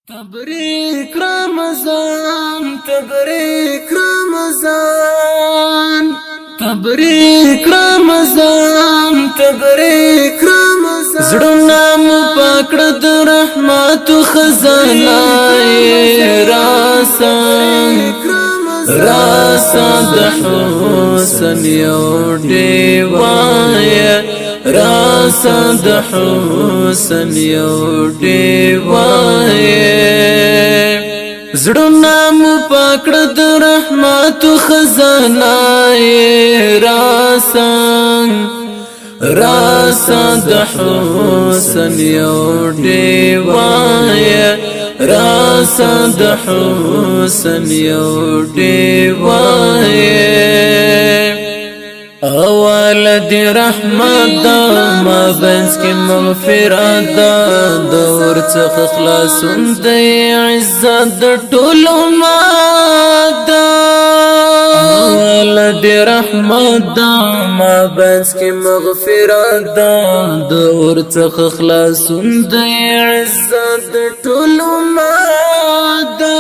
تبریک رمضان تبریک رمضان تبریک رمضان تبریک رمضان زړونه مو پاکړه د رحمت خزانه راسا د حسن یو ډیوایه راسا د حسن یو ډیوایه زړونه مو پاکړه د رحمت خزانه راسا د حسن یو ډیوایه راسا د حسن یو ډیوایه اول دی رحمت دا ما بنس کی مغفرت دا دور څخه خلاصون دی عزت د ټولو ماده اول دی رحمت دا ما بنس کی مغفرت دا دور څخه خلاصون دی عزت د ټولو ماده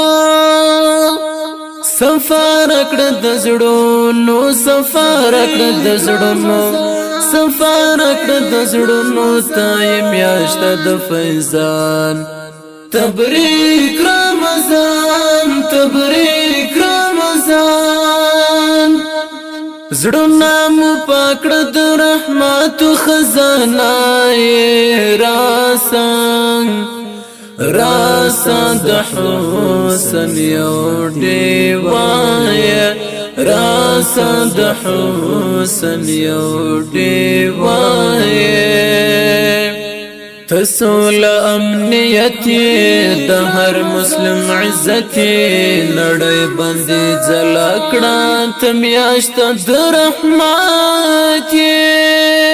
سفر کړه د زړونو سفر کړه د زړونو سفر کړه د زړونو تای میاشت د فیضان تبریک رمضان تبریک رمضان زړونه مو پاکړه د رحمت خزانه راسا د حسن یو ډیوایه راسا د حسن یو ډیوایه تسول امنیت د هر مسلم عزت نړۍ باندې ځلا کړه ته میاشت د رحمت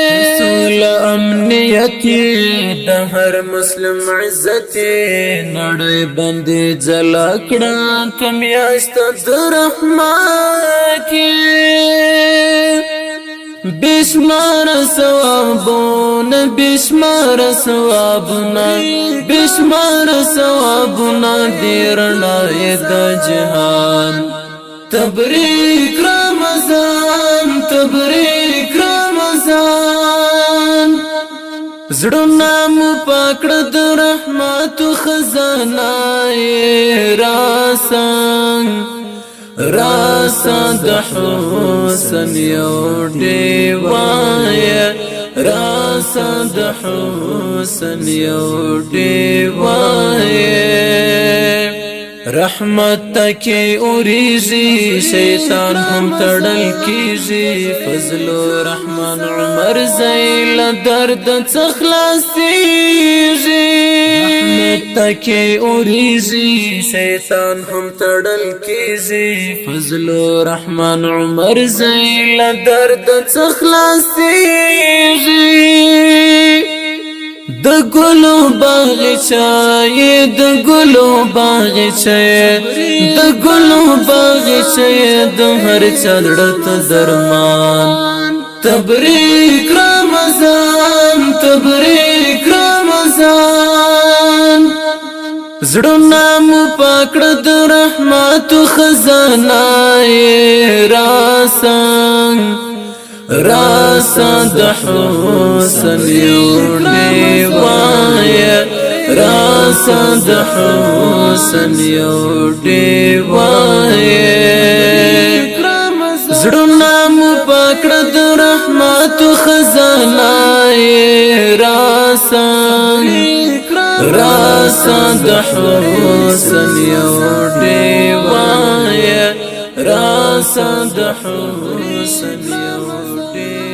تسول امنیت د هر مسلم عزت نړۍ باندې ځلا کړه ته میاشت د رحمت بشمار ثوابونه بشمار ثوابونه بشمار ثوابونه دی رڼای د جهان تبریک رمضان تبریک رمضان زړونه مو پاکړه د رحمت خزانه راسا د حسن یو ډیوایه راسا د حسن یو ډیوایه رحمت تکي اوریږي شیطان هم تړل کیږي فضل الرحمن عمر زیل درد څخلاصيږي رحمت تکي اوریږي شیطان هم تړل کیږي فضل الرحمن عمر زیل درد څخلاصيږي د ګلو باغچه د ګلو باغچه د ګلو باغچه د هر چړت درمان تبریک رمضان تبریک رمضان زړونه مو پاکړه د رحمت خزانه راسا د حسن یو ډیوایه راسا د حسن یو ډیوایه زړونه مو پاکړه د رحمت خزانه راسا د حسن یو ډیوایه راسا د حسن یو ډیوایه